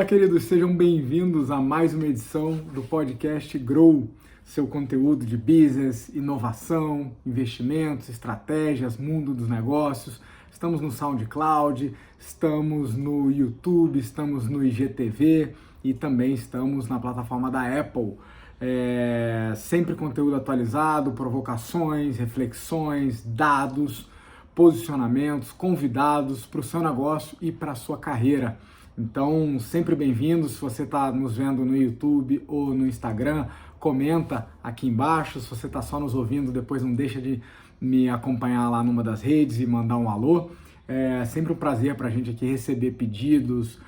queridos, sejam bem-vindos a mais uma edição do podcast Grow, seu conteúdo de business, inovação, investimentos, estratégias, mundo dos negócios. Estamos no SoundCloud, estamos no YouTube, estamos no IGTV e também estamos na plataforma da Apple. Sempre conteúdo atualizado, provocações, reflexões, dados, posicionamentos, convidados para o seu negócio e para a sua carreira. Então, sempre bem-vindo. Se você está nos vendo no YouTube ou no Instagram, comenta aqui embaixo. Se você está só nos ouvindo, depois não deixa de me acompanhar lá numa das redes e mandar um alô. É sempre um prazer para a gente aqui receber pedidos,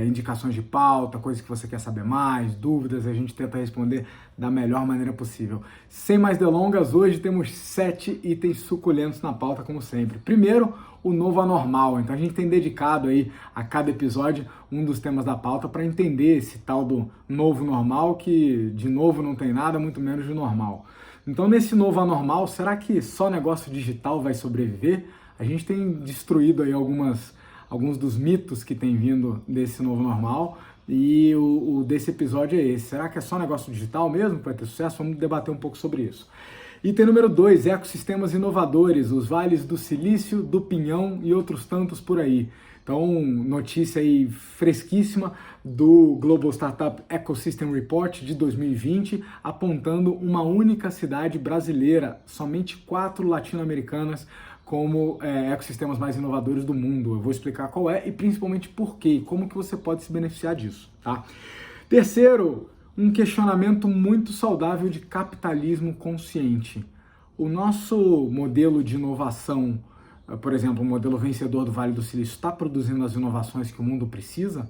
indicações de pauta, coisas que você quer saber mais, dúvidas, a gente tenta responder da melhor maneira possível. Sem mais delongas, hoje temos 7 itens suculentos na pauta, como sempre. Primeiro, o novo anormal. Então a gente tem dedicado aí a cada episódio um dos temas da pauta para entender esse tal do novo normal, que de novo não tem nada, muito menos de normal. Então nesse novo anormal, será que só negócio digital vai sobreviver? A gente tem destruído aí alguns dos mitos que tem vindo desse novo normal e o desse episódio é esse. Será que é só negócio digital mesmo que vai ter sucesso? Vamos debater um pouco sobre isso. Item número 2, ecossistemas inovadores, os vales do silício, do pinhão e outros tantos por aí. Então, notícia aí fresquíssima do Global Startup Ecosystem Report de 2020, apontando uma única cidade brasileira, somente 4 latino-americanas, como ecossistemas mais inovadores do mundo. Eu vou explicar qual é e principalmente por quê e como que você pode se beneficiar disso, tá? Terceiro, um questionamento muito saudável de capitalismo consciente. O nosso modelo de inovação, por exemplo, o modelo vencedor do Vale do Silício, está produzindo as inovações que o mundo precisa?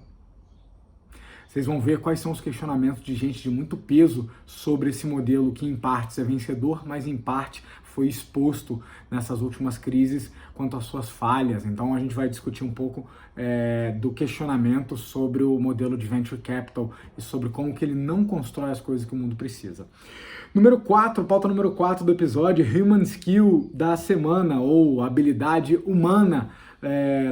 Vocês vão ver quais são os questionamentos de gente de muito peso sobre esse modelo que em partes é vencedor, mas em parte foi exposto nessas últimas crises quanto às suas falhas. Então a gente vai discutir um pouco do questionamento sobre o modelo de Venture Capital e sobre como que ele não constrói as coisas que o mundo precisa. Número 4, pauta número 4 do episódio, Human Skill da semana, ou habilidade humana,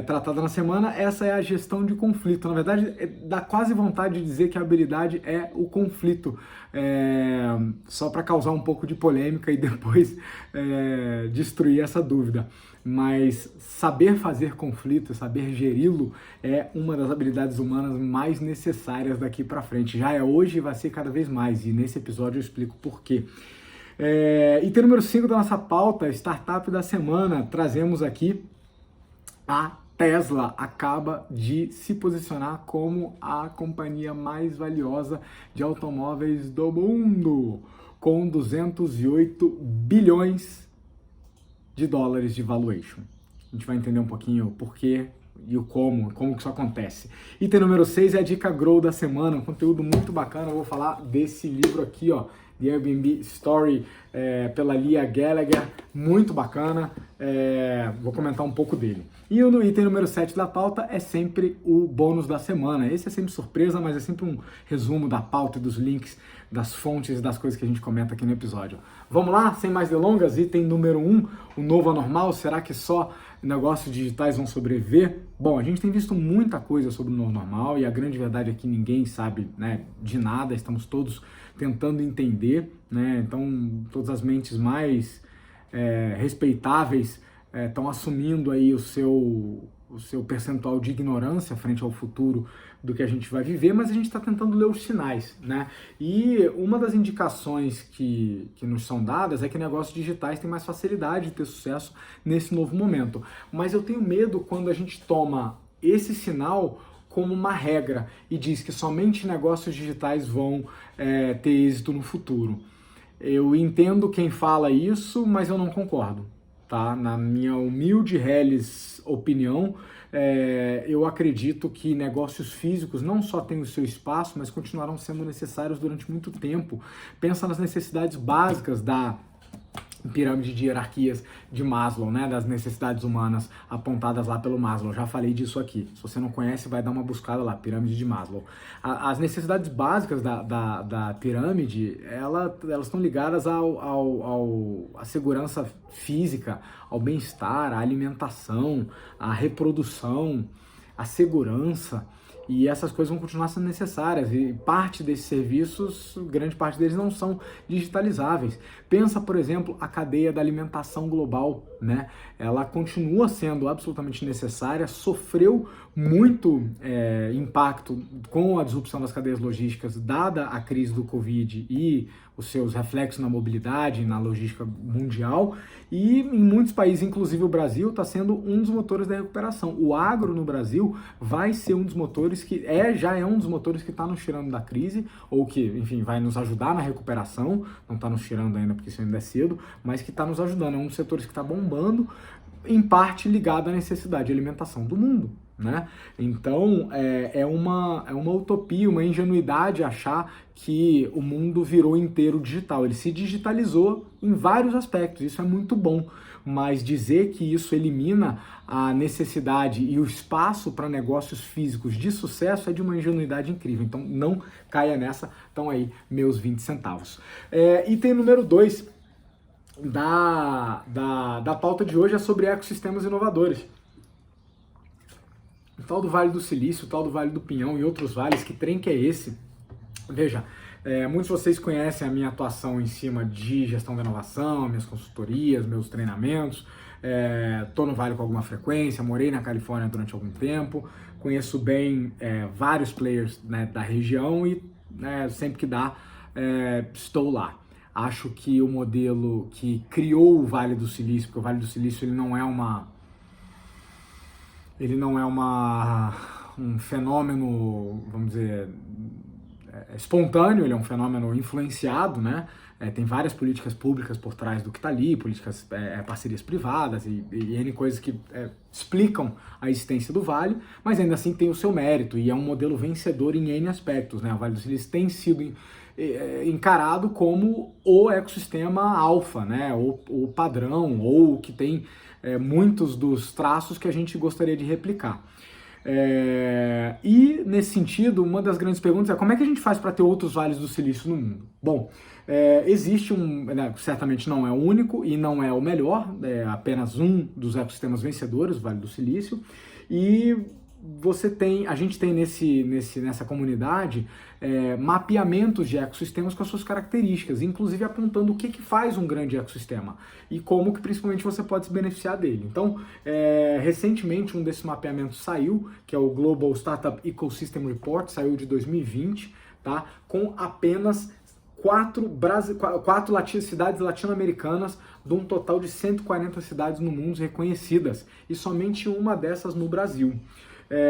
tratada na semana. Essa é a gestão de conflito. Na verdade, dá quase vontade de dizer que a habilidade é o conflito, só para causar um pouco de polêmica e depois destruir essa dúvida. Mas saber fazer conflito, saber geri-lo é uma das habilidades humanas mais necessárias daqui para frente. Já é hoje e vai ser cada vez mais, e nesse episódio eu explico por quê. Item número 5 da nossa pauta, Startup da Semana, trazemos aqui a Tesla acaba de se posicionar como a companhia mais valiosa de automóveis do mundo, com 208 bilhões de dólares de valuation. A gente vai entender um pouquinho o porquê e o como que isso acontece. Item número 6 é a dica Grow da semana, um conteúdo muito bacana. Eu vou falar desse livro aqui, ó, The Airbnb Story, pela Leah Gallagher, muito bacana, vou comentar um pouco dele. E no item número 7 da pauta é sempre o bônus da semana. Esse é sempre surpresa, mas é sempre um resumo da pauta e dos links, das fontes e das coisas que a gente comenta aqui no episódio. Vamos lá, sem mais delongas, item número 1, o novo anormal. Será que só negócios digitais vão sobreviver? Bom, a gente tem visto muita coisa sobre o novo normal e a grande verdade é que ninguém sabe, né, de nada, estamos todos tentando entender, né? Então todas as mentes mais respeitáveis estão assumindo aí o seu percentual de ignorância frente ao futuro do que a gente vai viver, mas a gente está tentando ler os sinais, né? E uma das indicações que nos são dadas é que negócios digitais têm mais facilidade de ter sucesso nesse novo momento. Mas eu tenho medo quando a gente toma esse sinal como uma regra e diz que somente negócios digitais vão ter êxito no futuro. Eu entendo quem fala isso, mas eu não concordo, tá? Na minha humilde reles opinião, eu acredito que negócios físicos não só têm o seu espaço, mas continuarão sendo necessários durante muito tempo. Pensa nas necessidades básicas da pirâmide de hierarquias de Maslow, né, das necessidades humanas apontadas lá pelo Maslow. Já falei disso aqui. Se você não conhece, vai dar uma buscada lá, pirâmide de Maslow. As necessidades básicas da pirâmide, elas estão ligadas à segurança física, ao bem-estar, à alimentação, à reprodução, à segurança. e essas coisas vão continuar sendo necessárias, e parte desses serviços, grande parte deles não são digitalizáveis. Pensa, por exemplo, a cadeia da alimentação global, né? Ela continua sendo absolutamente necessária, sofreu muito impacto com a disrupção das cadeias logísticas, dada a crise do Covid e os seus reflexos na mobilidade, na logística mundial, e em muitos países, inclusive o Brasil, está sendo um dos motores da recuperação. O agro no Brasil vai ser um dos motores que já é um dos motores que está nos tirando da crise, ou que, enfim, vai nos ajudar na recuperação, não está nos tirando ainda porque isso ainda é cedo, mas que está nos ajudando, é um dos setores que está bombando, em parte ligado à necessidade de alimentação do mundo, né? Então é uma utopia, uma ingenuidade achar que o mundo virou inteiro digital. Ele se digitalizou em vários aspectos, isso é muito bom, mas dizer que isso elimina a necessidade e o espaço para negócios físicos de sucesso é de uma ingenuidade incrível. Então não caia nessa. Então aí meus 20 centavos. Item número 2 da pauta de hoje é sobre ecossistemas inovadores. O tal do Vale do Silício, o tal do Vale do Pinhão e outros vales, que trem que é esse? Veja, muitos de vocês conhecem a minha atuação em cima de gestão da inovação, minhas consultorias, meus treinamentos. Estou no Vale com alguma frequência, morei na Califórnia durante algum tempo, conheço bem vários players, né, da região e sempre que dá, estou lá. Acho que o modelo que criou o Vale do Silício, porque o Vale do Silício ele não é um fenômeno, vamos dizer, espontâneo, ele é um fenômeno influenciado, né? Tem várias políticas públicas por trás do que está ali, políticas, parcerias privadas e N coisas que explicam a existência do Vale, mas ainda assim tem o seu mérito e é um modelo vencedor em N aspectos, né? O Vale do Silício tem sido encarado como o ecossistema alfa, né? O padrão, ou que tem muitos dos traços que a gente gostaria de replicar. E, nesse sentido, uma das grandes perguntas é como é que a gente faz para ter outros vales do silício no mundo? Bom, existe certamente não é o único e não é o melhor, é apenas um dos ecossistemas vencedores, o Vale do Silício, e a gente tem nessa comunidade mapeamentos de ecossistemas com as suas características, inclusive apontando o que faz um grande ecossistema e como que principalmente você pode se beneficiar dele. Então, recentemente um desses mapeamentos saiu, que é o Global Startup Ecosystem Report, saiu de 2020, tá? Com apenas 4 cidades latino-americanas, de um total de 140 cidades no mundo reconhecidas, e somente uma dessas no Brasil.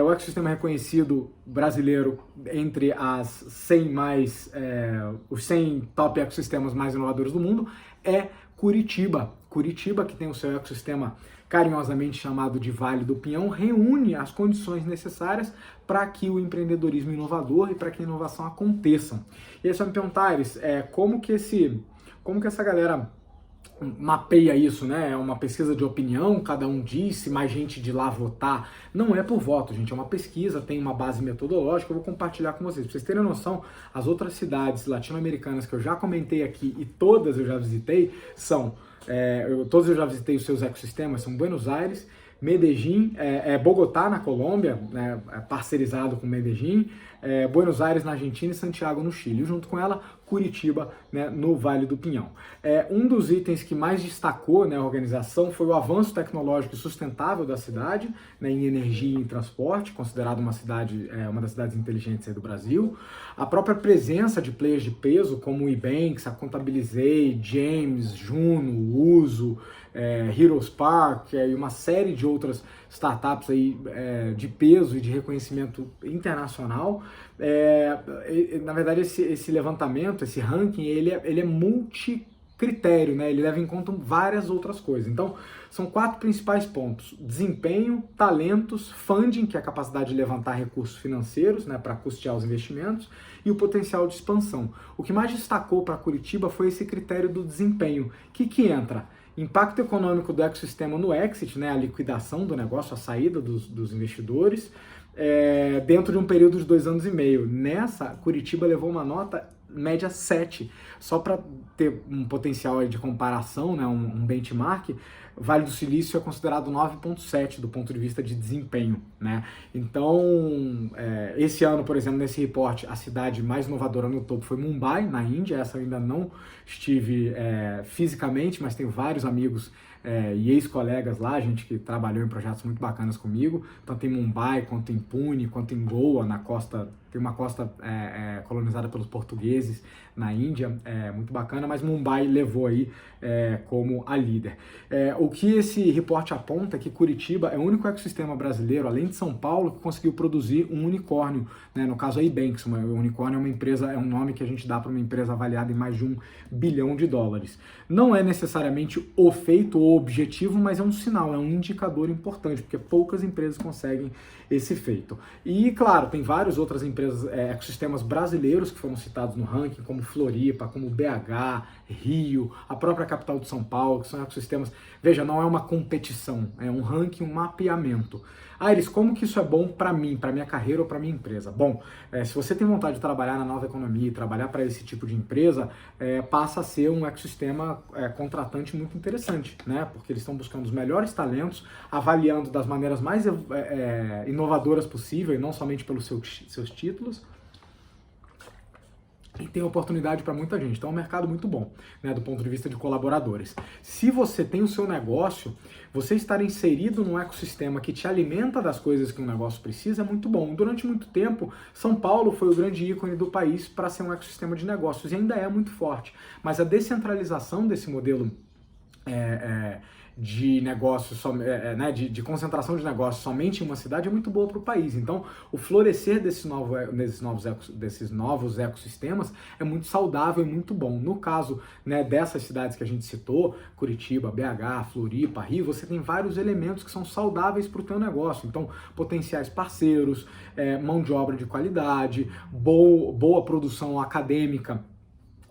O ecossistema reconhecido brasileiro entre os 100 top ecossistemas mais inovadores do mundo é Curitiba. Curitiba, que tem o seu ecossistema carinhosamente chamado de Vale do Pinhão, reúne as condições necessárias para que o empreendedorismo inovador e para que a inovação aconteçam. E aí você me perguntar, Aires, como que essa galera mapeia isso, né? É uma pesquisa de opinião, cada um diz, se mais gente de lá votar. Não é por voto, gente, é uma pesquisa, tem uma base metodológica, eu vou compartilhar com vocês. Pra vocês terem noção, as outras cidades latino-americanas que eu já comentei aqui e todas eu já visitei são, todas eu já visitei os seus ecossistemas, são Buenos Aires, Medellín, Bogotá na Colômbia, né, parcerizado com Medellín, Buenos Aires na Argentina e Santiago no Chile, junto com ela Curitiba, né, no Vale do Pinhão. Um dos itens que mais destacou, né, a organização foi o avanço tecnológico e sustentável da cidade, né, em energia e em transporte, considerada uma das cidades inteligentes aí do Brasil. A própria presença de players de peso como o Ebanks, a Contabilizei, James, Juno, Uso, Heroes Park e uma série de outras startups aí, de peso e de reconhecimento internacional. Na verdade, esse levantamento, esse ranking, ele é multicritério, né? Ele leva em conta várias outras coisas. Então, são 4 principais pontos: desempenho, talentos, funding, que é a capacidade de levantar recursos financeiros, né, para custear os investimentos, e o potencial de expansão. O que mais destacou para Curitiba foi esse critério do desempenho. O que entra? Impacto econômico do ecossistema no exit, né, a liquidação do negócio, a saída dos investidores, dentro de um período de 2 anos e meio. Nessa, Curitiba levou uma nota média 7. Só para ter um potencial aí de comparação, né, um benchmark, Vale do Silício é considerado 9,7 do ponto de vista de desempenho, né? Então, esse ano, por exemplo, nesse reporte, a cidade mais inovadora no topo foi Mumbai, na Índia. Essa eu ainda não estive fisicamente, mas tenho vários amigos e ex-colegas lá, gente que trabalhou em projetos muito bacanas comigo, tanto em Mumbai, quanto em Pune, quanto em Goa, na costa, tem uma costa colonizada pelos portugueses na Índia, muito bacana, mas Mumbai levou aí como a líder. O que esse reporte aponta é que Curitiba é o único ecossistema brasileiro, além de São Paulo, que conseguiu produzir um unicórnio, né? No caso a Ebanks, o unicórnio é uma empresa, é um nome que a gente dá para uma empresa avaliada em mais de $1 bilhão. Não é necessariamente o feito ou objetivo, mas é um sinal, é um indicador importante, porque poucas empresas conseguem esse feito. E, claro, tem várias outras empresas, ecossistemas brasileiros que foram citados no ranking, como Floripa, como BH, Rio, a própria capital de São Paulo, que são ecossistemas. Veja, não é uma competição, é um ranking, um mapeamento. Iris, como que isso é bom para mim, para minha carreira ou para minha empresa? Bom, se você tem vontade de trabalhar na nova economia e trabalhar para esse tipo de empresa, passa a ser um ecossistema contratante muito interessante, né? Porque eles estão buscando os melhores talentos, avaliando das maneiras mais inovadoras possível, e não somente pelos seus títulos, e tem oportunidade para muita gente. Então é um mercado muito bom, né, do ponto de vista de colaboradores. Se você tem o seu negócio, você estar inserido num ecossistema que te alimenta das coisas que um negócio precisa é muito bom. Durante muito tempo, São Paulo foi o grande ícone do país para ser um ecossistema de negócios e ainda é muito forte. Mas a descentralização desse modelo de negócios, de concentração de negócios somente em uma cidade é muito boa para o país. Então, o florescer desses novos ecossistemas é muito saudável e muito bom. No caso, né, dessas cidades que a gente citou, Curitiba, BH, Floripa, Rio, você tem vários elementos que são saudáveis para o teu negócio. Então, potenciais parceiros, mão de obra de qualidade, boa produção acadêmica,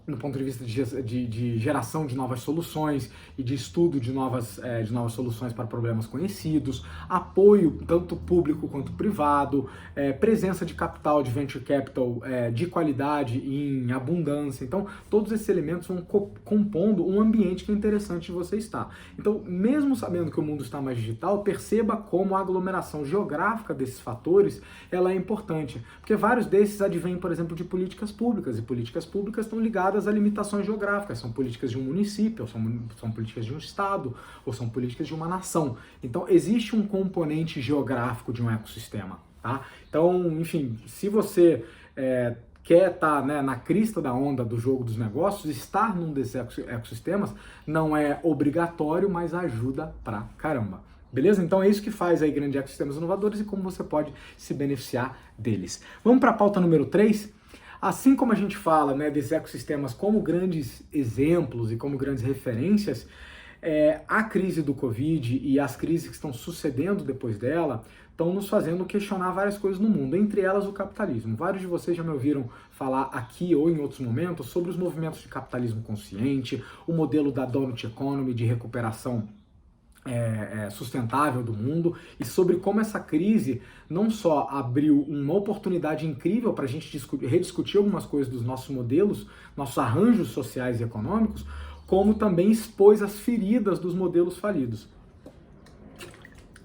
no ponto de vista de geração de novas soluções e de estudo de novas soluções para problemas conhecidos, apoio tanto público quanto privado, presença de capital, de venture capital de qualidade e em abundância. Então, todos esses elementos vão compondo um ambiente que é interessante de você estar. Então, mesmo sabendo que o mundo está mais digital, perceba como a aglomeração geográfica desses fatores ela é importante, porque vários desses advêm, por exemplo, de políticas públicas, e políticas públicas estão ligadas a limitações geográficas, são políticas de um município, ou são políticas de um estado, ou são políticas de uma nação. Então, existe um componente geográfico de um ecossistema, tá? Então, enfim, se você quer estar, né, na crista da onda do jogo dos negócios, estar num desses ecossistemas não é obrigatório, mas ajuda pra caramba. Beleza? Então é isso que faz aí grandes ecossistemas inovadores e como você pode se beneficiar deles. Vamos para a pauta número 3? Assim como a gente fala, né, desses ecossistemas como grandes exemplos e como grandes referências, a crise do Covid e as crises que estão sucedendo depois dela estão nos fazendo questionar várias coisas no mundo, entre elas o capitalismo. Vários de vocês já me ouviram falar aqui ou em outros momentos sobre os movimentos de capitalismo consciente, o modelo da Donut Economy de recuperação sustentável do mundo, e sobre como essa crise não só abriu uma oportunidade incrível para a gente rediscutir algumas coisas dos nossos modelos, nossos arranjos sociais e econômicos, como também expôs as feridas dos modelos falidos.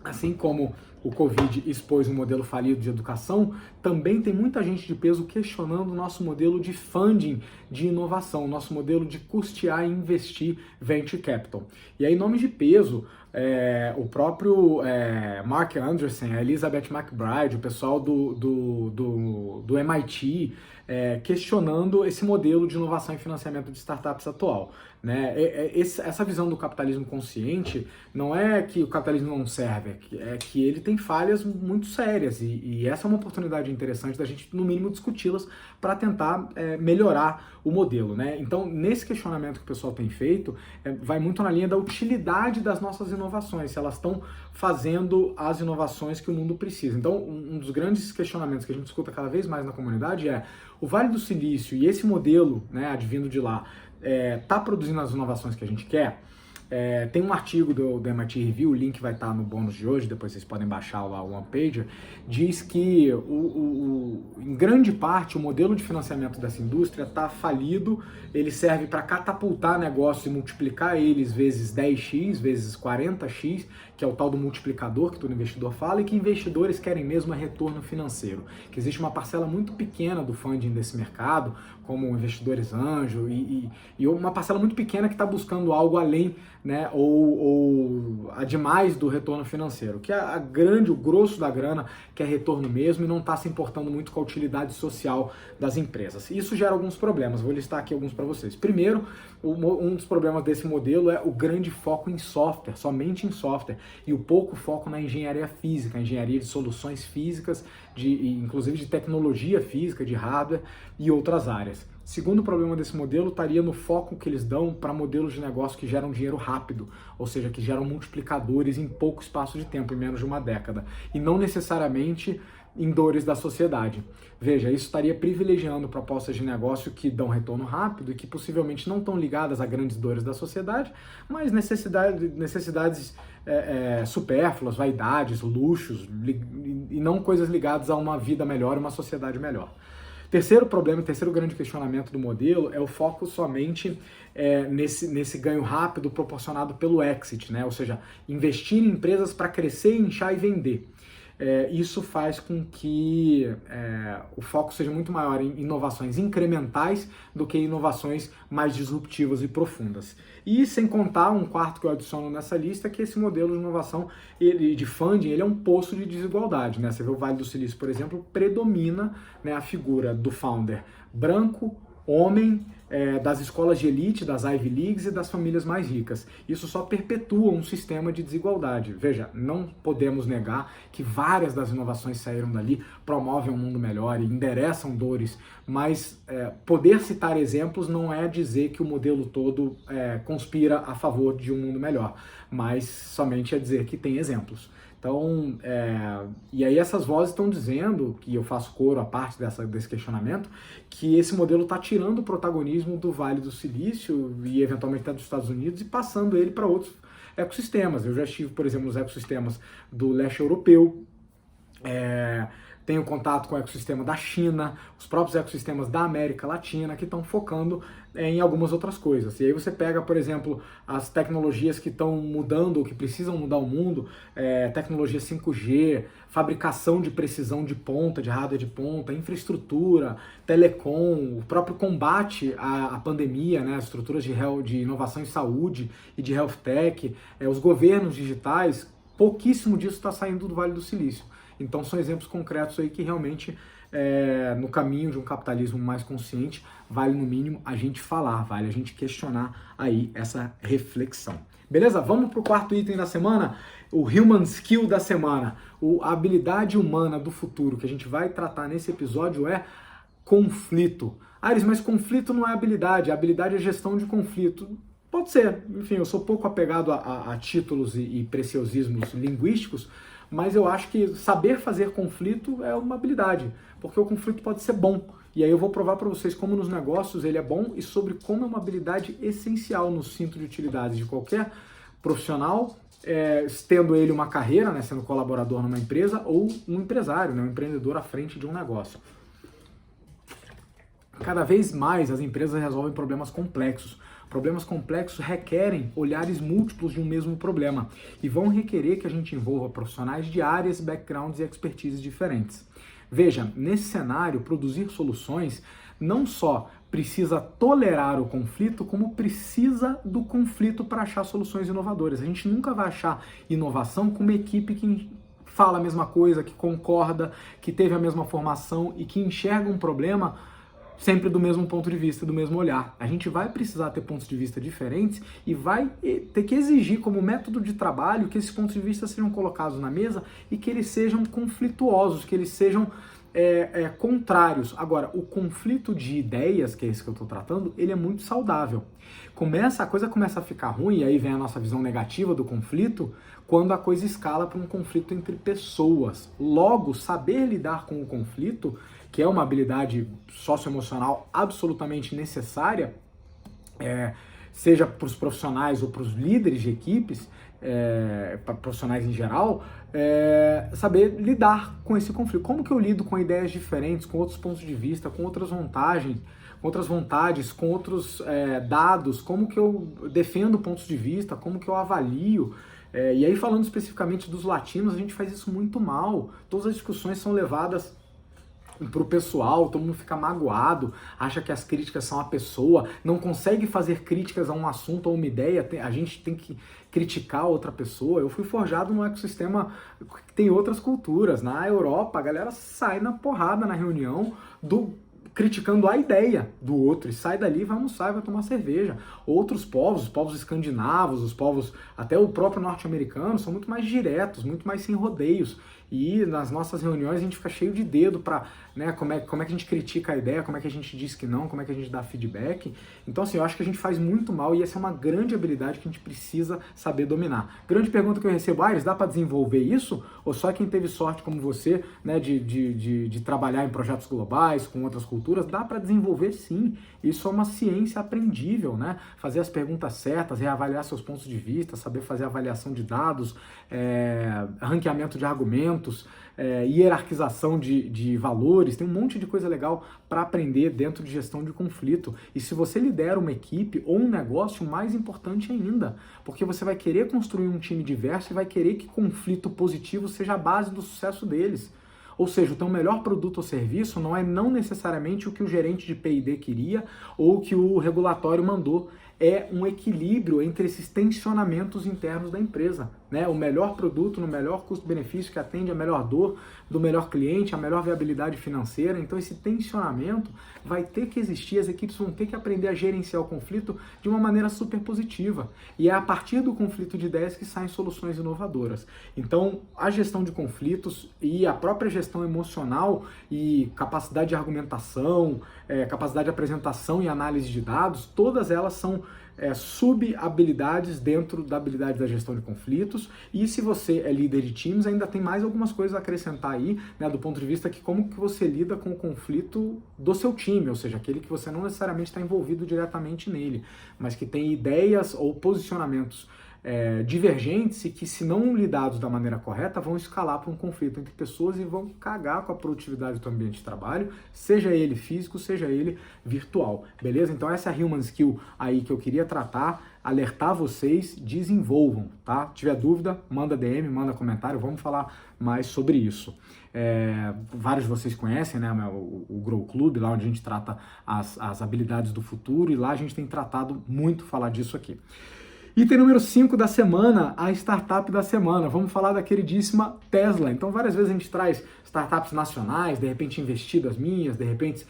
Assim como o Covid expôs um modelo falido de educação, também tem muita gente de peso questionando o nosso modelo de funding de inovação, nosso modelo de custear e investir venture capital. E aí, nomes de peso, o próprio Mark Anderson, a Elizabeth McBride, o pessoal do MIT, questionando esse modelo de inovação e financiamento de startups atual. Né? Essa visão do capitalismo consciente não é que o capitalismo não serve, é que ele tem falhas muito sérias e essa é uma oportunidade interessante da gente, no mínimo, discuti-las para tentar melhorar o modelo. Né? Então, nesse questionamento que o pessoal tem feito, vai muito na linha da utilidade das nossas inovações, se elas estão fazendo as inovações que o mundo precisa. Então, um dos grandes questionamentos que a gente escuta cada vez mais na comunidade é: o Vale do Silício e esse modelo, né, advindo de lá, está produzindo as inovações que a gente quer? Tem um artigo do MIT Review, o link vai estar no bônus de hoje, depois vocês podem baixar lá o one-pager, diz que em grande parte o modelo de financiamento dessa indústria está falido, ele serve para catapultar negócios e multiplicar eles vezes 10x, vezes 40x, que é o tal do multiplicador que todo investidor fala, e que investidores querem mesmo é retorno financeiro, que existe uma parcela muito pequena do funding desse mercado, como investidores anjo, e uma parcela muito pequena que está buscando algo além, né, ou ademais do retorno financeiro, que é o grosso da grana, que é retorno mesmo, e não está se importando muito com a utilidade social das empresas. Isso gera alguns problemas, vou listar aqui alguns para vocês. Primeiro, um dos problemas desse modelo é o grande foco em software, somente em software, e o pouco foco na engenharia física, engenharia de soluções físicas, inclusive de tecnologia física, de hardware e outras áreas. Segundo problema desse modelo estaria no foco que eles dão para modelos de negócio que geram dinheiro rápido, ou seja, que geram multiplicadores em pouco espaço de tempo, em menos de uma década, e não necessariamente em dores da sociedade. Veja, isso estaria privilegiando propostas de negócio que dão retorno rápido e que possivelmente não estão ligadas a grandes dores da sociedade, mas necessidades supérfluas, vaidades, luxos, e não coisas ligadas a uma vida melhor, uma sociedade melhor. Terceiro problema, terceiro grande questionamento do modelo é o foco somente nesse ganho rápido proporcionado pelo exit, né? Ou seja, investir em empresas para crescer, inchar e vender. Isso faz com que o foco seja muito maior em inovações incrementais do que em inovações mais disruptivas e profundas. E sem contar um quarto que eu adiciono nessa lista, que esse modelo de inovação de funding, ele é um poço de desigualdade, né? Você vê o Vale do Silício, por exemplo, predomina, né, a figura do founder branco, homem, das escolas de elite, das Ivy Leagues e das famílias mais ricas. Isso só perpetua um sistema de desigualdade. Veja, não podemos negar que várias das inovações que saíram dali promovem um mundo melhor e endereçam dores, mas poder citar exemplos não é dizer que o modelo todo conspira a favor de um mundo melhor, mas somente é dizer que tem exemplos. Então, e aí essas vozes estão dizendo, que eu faço coro a parte desse questionamento, que esse modelo está tirando o protagonismo do Vale do Silício e eventualmente até dos Estados Unidos e passando ele para outros ecossistemas. Eu já estive, por exemplo, nos ecossistemas do leste europeu, tenho contato com o ecossistema da China, os próprios ecossistemas da América Latina, que estão focando em algumas outras coisas. E aí você pega, por exemplo, as tecnologias que estão mudando, ou que precisam mudar o mundo, tecnologia 5G, fabricação de precisão de ponta, de hardware de ponta, infraestrutura, telecom, o próprio combate à pandemia, né, as estruturas de inovação em saúde e de health tech, os governos digitais, pouquíssimo disso está saindo do Vale do Silício. Então são exemplos concretos aí que realmente, no caminho de um capitalismo mais consciente, vale no mínimo a gente falar, vale a gente questionar aí essa reflexão. Beleza? Vamos para o quarto item da semana, o Human Skill da semana. A habilidade humana do futuro que a gente vai tratar nesse episódio é conflito. Aires, mas conflito não é habilidade, a habilidade é gestão de conflito. Pode ser, enfim, eu sou pouco apegado a títulos e preciosismos linguísticos, mas eu acho que saber fazer conflito é uma habilidade, porque o conflito pode ser bom. E aí eu vou provar para vocês como nos negócios ele é bom e sobre como é uma habilidade essencial no cinto de utilidades de qualquer profissional, tendo ele uma carreira, né, sendo colaborador numa empresa, ou um empresário, né, um empreendedor à frente de um negócio. Cada vez mais as empresas resolvem problemas complexos. Problemas complexos requerem olhares múltiplos de um mesmo problema e vão requerer que a gente envolva profissionais de áreas, backgrounds e expertises diferentes. Veja, nesse cenário, produzir soluções não só precisa tolerar o conflito, como precisa do conflito para achar soluções inovadoras. A gente nunca vai achar inovação com uma equipe que fala a mesma coisa, que concorda, que teve a mesma formação e que enxerga um problema sempre do mesmo ponto de vista, do mesmo olhar. A gente vai precisar ter pontos de vista diferentes e vai ter que exigir como método de trabalho que esses pontos de vista sejam colocados na mesa e que eles sejam conflituosos, que eles sejam contrários. Agora, o conflito de ideias, que é esse que eu estou tratando, ele é muito saudável. A coisa começa a ficar ruim, e aí vem a nossa visão negativa do conflito, quando a coisa escala para um conflito entre pessoas. Logo, saber lidar com o conflito, que é uma habilidade socioemocional absolutamente necessária, seja para os profissionais ou para os líderes de equipes, para profissionais em geral, saber lidar com esse conflito. Como que eu lido com ideias diferentes, com outros pontos de vista, com outras vantagens, com outras vontades, com outros dados, como que eu defendo pontos de vista, como que eu avalio. E aí, falando especificamente dos latinos, a gente faz isso muito mal. Todas as discussões são levadas pro pessoal, todo mundo fica magoado, acha que as críticas são a pessoa, não consegue fazer críticas a um assunto ou uma ideia, a gente tem que criticar outra pessoa. Eu fui forjado num ecossistema que tem outras culturas. Na Europa, a galera sai na porrada na reunião criticando a ideia do outro, e sai dali, vai almoçar e vai tomar cerveja. Outros povos, os povos escandinavos, os povos, até o próprio norte-americano, são muito mais diretos, muito mais sem rodeios. E nas nossas reuniões a gente fica cheio de dedo para, né, como é que a gente critica a ideia, como é que a gente diz que não, como é que a gente dá feedback. Então, assim, eu acho que a gente faz muito mal e essa é uma grande habilidade que a gente precisa saber dominar. Grande pergunta que eu recebo: Aires, dá para desenvolver isso? Ou só quem teve sorte como você, né, de trabalhar em projetos globais, com outras culturas? Dá para desenvolver, sim. Isso é uma ciência aprendível, né? Fazer as perguntas certas, reavaliar seus pontos de vista, saber fazer avaliação de dados, ranqueamento de argumentos, hierarquização de valores. Tem um monte de coisa legal para aprender dentro de gestão de conflito. E se você lidera uma equipe ou um negócio, mais importante ainda, porque você vai querer construir um time diverso e vai querer que conflito positivo seja a base do sucesso deles. Ou seja, o teu melhor produto ou serviço não necessariamente o que o gerente de P&D queria ou o que o regulatório mandou. É um equilíbrio entre esses tensionamentos internos da empresa, né? O melhor produto no melhor custo-benefício, que atende a melhor dor do melhor cliente, a melhor viabilidade financeira. Então esse tensionamento vai ter que existir, as equipes vão ter que aprender a gerenciar o conflito de uma maneira super positiva. E é a partir do conflito de ideias que saem soluções inovadoras. Então a gestão de conflitos e a própria gestão emocional e capacidade de argumentação, capacidade de apresentação e análise de dados, todas elas são sub-habilidades dentro da habilidade da gestão de conflitos. E se você é líder de times, ainda tem mais algumas coisas a acrescentar aí, né, do ponto de vista que como que você lida com o conflito do seu time, ou seja, aquele que você não necessariamente está envolvido diretamente nele, mas que tem ideias ou posicionamentos divergentes e que, se não lidados da maneira correta, vão escalar para um conflito entre pessoas e vão cagar com a produtividade do ambiente de trabalho, seja ele físico, seja ele virtual, beleza? Então essa é a Human Skill aí que eu queria tratar, alertar vocês, desenvolvam, tá? Se tiver dúvida, manda DM, manda comentário, vamos falar mais sobre isso. Vários de vocês conhecem, né, o Grow Club, lá onde a gente trata as habilidades do futuro, e lá a gente tem tratado muito falar disso aqui. Item número 5 da semana, a startup da semana. Vamos falar da queridíssima Tesla. Então, várias vezes a gente traz startups nacionais, de repente investidas minhas, de repente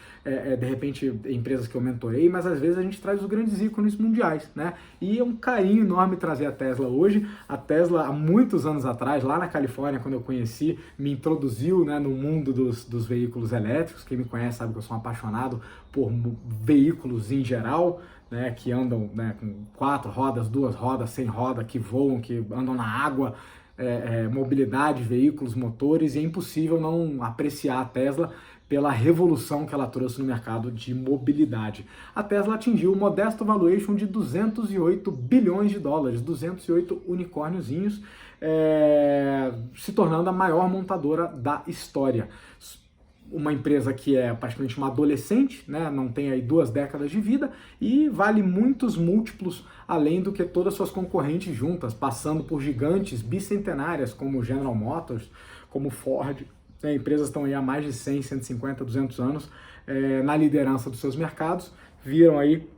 empresas que eu mentorei, mas às vezes a gente traz os grandes ícones mundiais, né? E é um carinho enorme trazer a Tesla hoje. A Tesla, há muitos anos atrás, lá na Califórnia, quando eu conheci, me introduziu, né, no mundo dos veículos elétricos. Quem me conhece sabe que eu sou um apaixonado por veículos em geral, né, que andam, né, com 4 rodas, 2 rodas, sem roda, que voam, que andam na água, mobilidade, veículos, motores, e é impossível não apreciar a Tesla pela revolução que ela trouxe no mercado de mobilidade. A Tesla atingiu o modesto valuation de 208 bilhões de dólares, 208 unicórniozinhos, se tornando a maior montadora da história. Uma empresa que é praticamente uma adolescente, né? Não tem aí 2 décadas de vida e vale muitos múltiplos além do que todas suas concorrentes juntas, passando por gigantes bicentenárias como General Motors, como Ford. Empresas estão aí há mais de 100, 150, 200 anos na liderança dos seus mercados, viram aí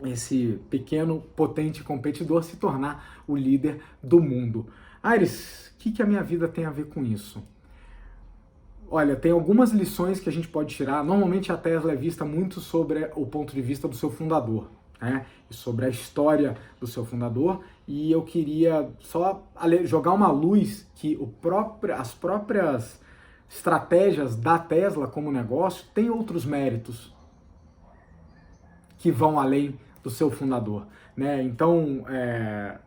esse pequeno, potente competidor se tornar o líder do mundo. Aires, o que a minha vida tem a ver com isso? Olha, tem algumas lições que a gente pode tirar. Normalmente a Tesla é vista muito sobre o ponto de vista do seu fundador, né? E sobre a história do seu fundador. E eu queria só jogar uma luz que as próprias estratégias da Tesla como negócio têm outros méritos que vão além do seu fundador, né? Então,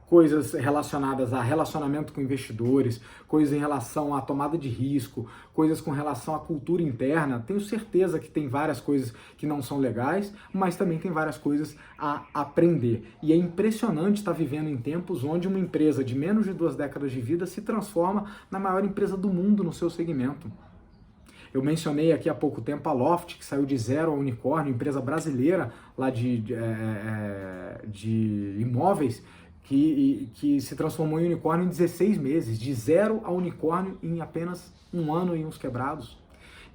coisas relacionadas a relacionamento com investidores, coisas em relação à tomada de risco, coisas com relação à cultura interna. Tenho certeza que tem várias coisas que não são legais, mas também tem várias coisas a aprender. E é impressionante estar vivendo em tempos onde uma empresa de menos de 2 décadas de vida se transforma na maior empresa do mundo no seu segmento. Eu mencionei aqui há pouco tempo a Loft, que saiu de zero a unicórnio, empresa brasileira lá de imóveis, que se transformou em unicórnio em 16 meses, de zero a unicórnio em apenas 1 ano e uns quebrados.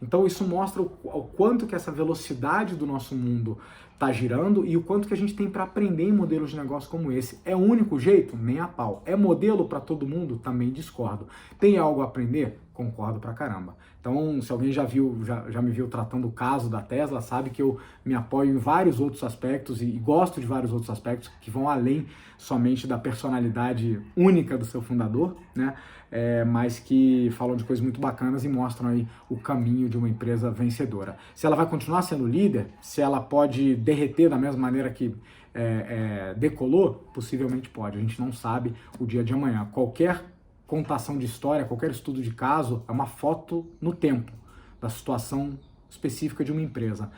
Então isso mostra o quanto que essa velocidade do nosso mundo está girando e o quanto que a gente tem para aprender em modelos de negócio como esse. É o único jeito? Nem a pau. É modelo para todo mundo? Também discordo. Tem algo a aprender? Concordo pra caramba. Então, se alguém já me viu tratando o caso da Tesla, sabe que eu me apoio em vários outros aspectos e gosto de vários outros aspectos que vão além somente da personalidade única do seu fundador, né? Mas que falam de coisas muito bacanas e mostram aí o caminho de uma empresa vencedora. Se ela vai continuar sendo líder, se ela pode derreter da mesma maneira que decolou, possivelmente pode. A gente não sabe o dia de amanhã. Qualquer contação de história, qualquer estudo de caso é uma foto no tempo da situação específica de uma empresa.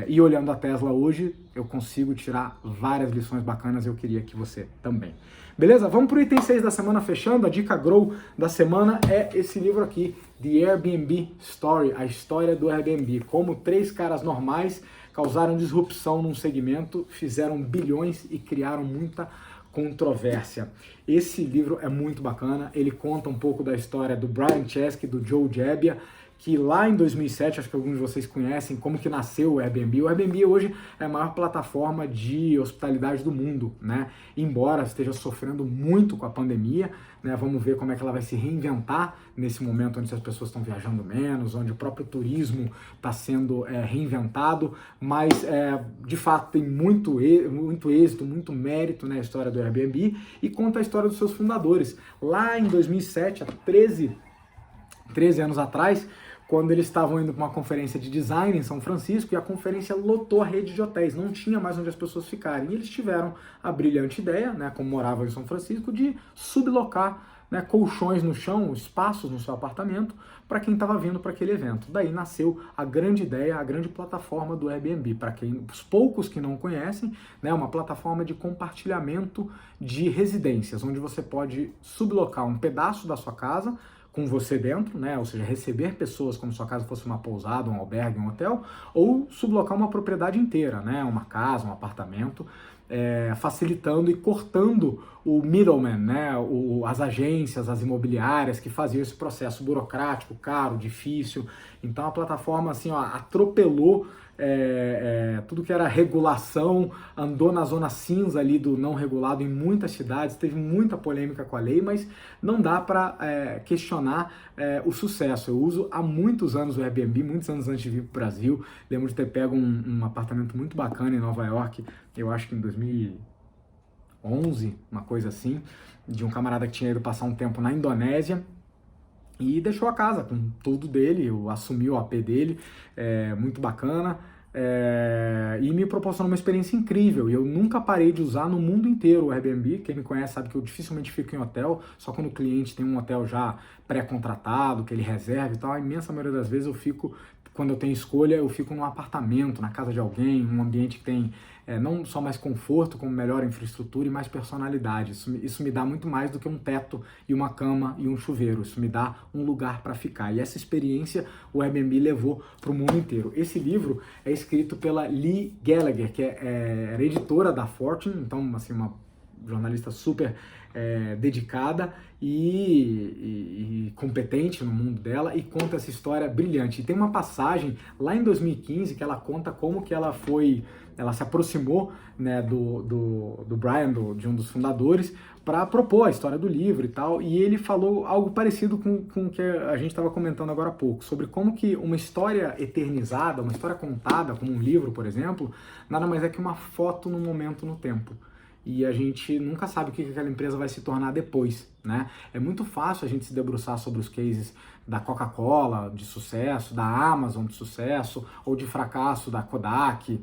E olhando a Tesla hoje, eu consigo tirar várias lições bacanas e eu queria que você também. Beleza? Vamos para o item 6 da semana fechando. A dica Grow da semana é esse livro aqui, The Airbnb Story, a história do Airbnb. Como 3 caras normais causaram disrupção num segmento, fizeram bilhões e criaram muita controvérsia. Esse livro é muito bacana, ele conta um pouco da história do Brian Chesky e do Joe Gebbia, que lá em 2007, acho que alguns de vocês conhecem, como que nasceu o Airbnb. O Airbnb hoje é a maior plataforma de hospitalidade do mundo, né? Embora esteja sofrendo muito com a pandemia, né? Vamos ver como é que ela vai se reinventar nesse momento onde as pessoas estão viajando menos, onde o próprio turismo está sendo reinventado, mas de fato tem muito êxito, muito mérito na história do Airbnb e conta a história dos seus fundadores. Lá em 2007, há 13 anos atrás, quando eles estavam indo para uma conferência de design em São Francisco e a conferência lotou a rede de hotéis, não tinha mais onde as pessoas ficarem. E eles tiveram a brilhante ideia, né, como moravam em São Francisco, de sublocar, né, colchões no chão, espaços no seu apartamento, para quem estava vindo para aquele evento. Daí nasceu a grande ideia, a grande plataforma do Airbnb. Para os poucos que não conhecem, né, uma plataforma de compartilhamento de residências, onde você pode sublocar um pedaço da sua casa com você dentro, né? Ou seja, receber pessoas como se sua casa fosse uma pousada, um albergue, um hotel, ou sublocar uma propriedade inteira, né? Uma casa, um apartamento, facilitando e cortando o middleman, né? As agências, as imobiliárias que faziam esse processo burocrático, caro, difícil. Então a plataforma assim, ó, atropelou tudo que era regulação, andou na zona cinza ali do não regulado em muitas cidades, teve muita polêmica com a lei, mas não dá para questionar o sucesso. Eu uso há muitos anos o Airbnb, muitos anos antes de vir para o Brasil. Lembro de ter pego um apartamento muito bacana em Nova York, eu acho que em 2011, uma coisa assim, de um camarada que tinha ido passar um tempo na Indonésia, e deixou a casa com tudo dele, eu assumi o AP dele, muito bacana, e me proporcionou uma experiência incrível. E eu nunca parei de usar no mundo inteiro o Airbnb. Quem me conhece sabe que eu dificilmente fico em hotel, só quando o cliente tem um hotel já pré-contratado, que ele reserva e tal. A imensa maioria das vezes eu fico, quando eu tenho escolha, eu fico num apartamento, na casa de alguém, um ambiente que tem não só mais conforto, como melhor infraestrutura e mais personalidade. Isso me dá muito mais do que um teto e uma cama e um chuveiro. Isso me dá um lugar para ficar. E essa experiência o Airbnb levou para o mundo inteiro. Esse livro é escrito pela Lee Gallagher, que era editora da Fortune, então assim, uma jornalista super dedicada e competente no mundo dela, e conta essa história brilhante. E tem uma passagem lá em 2015 que ela conta como que ela se aproximou, né, do Brian, de um dos fundadores, para propor a história do livro e tal, e ele falou algo parecido com o que a gente estava comentando agora há pouco, sobre como que uma história eternizada, uma história contada, como um livro, por exemplo, nada mais é que uma foto no momento no tempo. E a gente nunca sabe o que aquela empresa vai se tornar depois, né? É muito fácil a gente se debruçar sobre os cases da Coca-Cola de sucesso, da Amazon de sucesso, ou de fracasso da Kodak,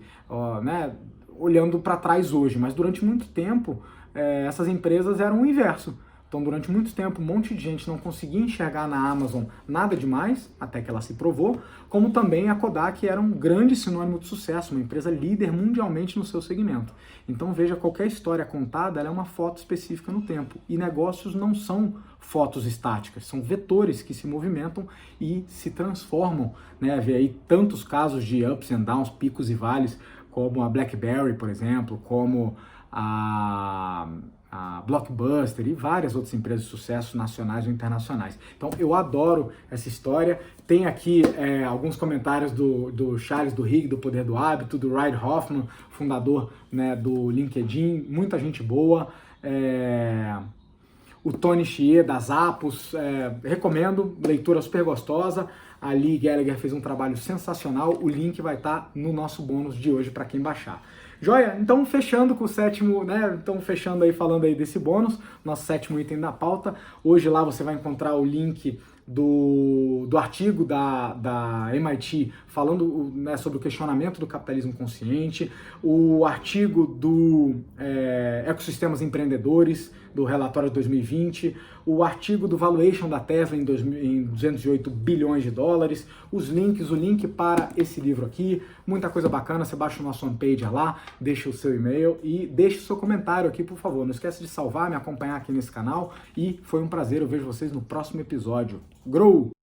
né? olhando para trás hoje, mas durante muito tempo essas empresas eram o inverso. Então, durante muito tempo, um monte de gente não conseguia enxergar na Amazon nada demais, até que ela se provou, como também a Kodak era um grande sinônimo de sucesso, uma empresa líder mundialmente no seu segmento. Então, veja, qualquer história contada ela é uma foto específica no tempo. E negócios não são fotos estáticas, são vetores que se movimentam e se transformam. Né? Vê aí tantos casos de ups and downs, picos e vales, como a BlackBerry, por exemplo, como a Blockbuster e várias outras empresas de sucesso nacionais ou internacionais. Então eu adoro essa história. Tem aqui alguns comentários do Charles Duhigg, do Poder do Hábito, do Reid Hoffman, fundador, né, do LinkedIn, muita gente boa. O Tony Xie, das Apos, recomendo, leitura super gostosa. A Lee Gallagher fez um trabalho sensacional, o link vai estar no nosso bônus de hoje para quem baixar. Joia? Então, fechando com o sétimo, né? Então, fechando aí, falando aí desse bônus, nosso sétimo item da pauta. Hoje lá você vai encontrar o link do artigo da MIT falando, né, sobre o questionamento do capitalismo consciente, o artigo do Ecossistemas Empreendedores, do relatório de 2020, o artigo do valuation da Tesla em 208 bilhões de dólares, os links, o link para esse livro aqui, muita coisa bacana, você baixa o nosso homepage lá, deixa o seu e-mail e deixa o seu comentário aqui, por favor. Não esquece de salvar, me acompanhar aqui nesse canal e foi um prazer, eu vejo vocês no próximo episódio. Grow!